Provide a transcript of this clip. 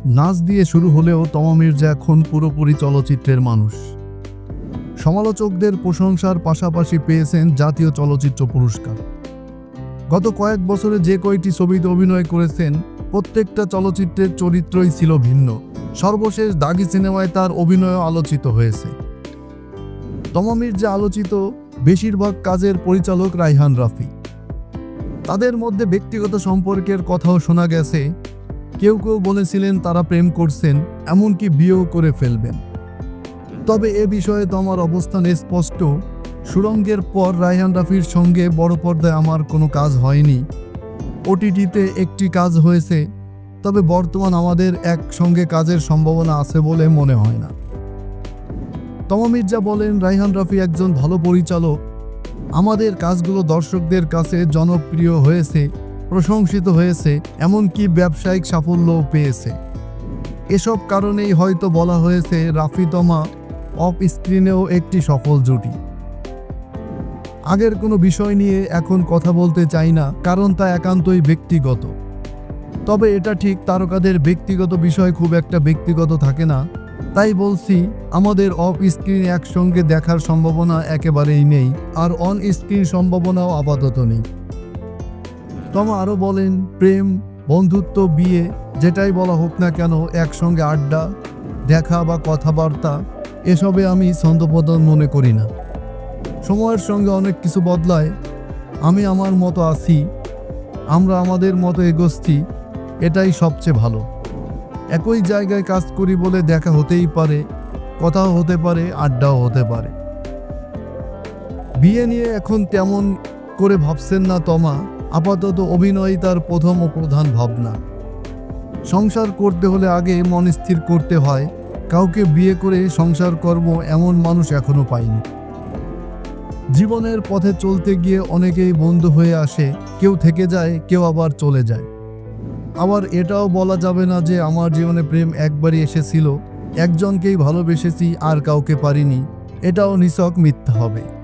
নাচ দিয়ে শুরু হলেও তমা মির্জা এখন পুরোপুরি চলচ্চিত্রের মানুষ। সমালোচকদের প্রশংসার পাশাপাশি পেয়েছেন জাতীয় চলচ্চিত্র পুরস্কার। গত কয়েক বছরে যে কয়টি ছবিতে অভিনয় করেছেন, প্রত্যেকটা চলচ্চিত্রের চরিত্রই ছিল ভিন্ন। সর্বশেষ দাগি সিনেমায় তার অভিনয়ও আলোচিত হয়েছে। তমা মির্জা আলোচিত বেশিরভাগ কাজের পরিচালক রায়হান রাফি। তাদের মধ্যে ব্যক্তিগত সম্পর্কের কথাও শোনা গেছে। কেউ কেউ বলেছিলেন তারা প্রেম করছেন, এমনকি বিয়েও করে ফেলবেন। তবে এ বিষয়ে তমার অবস্থান স্পষ্ট। সুড়ঙ্গের পর রায়হান রাফির সঙ্গে বড় পর্দায় আমার কোনো কাজ হয়নি। ওটিটিতে একটি কাজ হয়েছে, তবে বর্তমান আমাদের একসঙ্গে কাজের সম্ভাবনা আছে বলে মনে হয় না। তমা মির্জা বলেন, রায়হান রাফি একজন ভালো পরিচালক। আমাদের কাজগুলো দর্শকদের কাছে জনপ্রিয় হয়েছে, প্রশংসিত হয়েছে, এমনকি ব্যবসায়িক সাফল্যও পেয়েছে। এসব কারণেই হয়তো বলা হয়েছে রাফি তমা অফ স্ক্রিনেও একটি সফল জুটি। আগের কোনো বিষয় নিয়ে এখন কথা বলতে চাই না, কারণ তা একান্তই ব্যক্তিগত। তবে এটা ঠিক, তারকাদের ব্যক্তিগত বিষয় খুব একটা ব্যক্তিগত থাকে না। তাই বলছি, আমাদের অফ স্ক্রিন একসঙ্গে দেখার সম্ভাবনা একেবারেই নেই, আর অন স্ক্রিন সম্ভাবনাও আপাতত নেই। তমা আরও বলেন, প্রেম, বন্ধুত্ব, বিয়ে, যেটাই বলা হোক না কেন, একসঙ্গে আড্ডা, দেখা বা কথাবার্তা, এসবে আমি ছন্দপতন মনে করি না। সময়ের সঙ্গে অনেক কিছু বদলায়। আমি আমার মতো আছি, আমরা আমাদের মতো এগোচ্ছি, এটাই সবচেয়ে ভালো। একই জায়গায় কাজ করি বলে দেখা হতেই পারে, কথাও হতে পারে, আড্ডাও হতে পারে। বিয়ে নিয়ে এখন তেমন করে ভাবছেন না তমা। আপাতত অভিনয়ই তার প্রথম ও প্রধান ভাবনা। সংসার করতে হলে আগে মন স্থির করতে হয়। কাউকে বিয়ে করে সংসার করব এমন মানুষ এখনো পাইনি। জীবনের পথে চলতে গিয়ে অনেকেই বন্ধু হয়ে আসে, কেউ থেকে যায়, কেউ আবার চলে যায়। আবার এটাও বলা যাবে না যে আমার জীবনে প্রেম একবারই এসেছিল, একজনকেই ভালোবেসেছি আর কাউকে পারিনি, এটাও নিছক মিথ্যা হবে।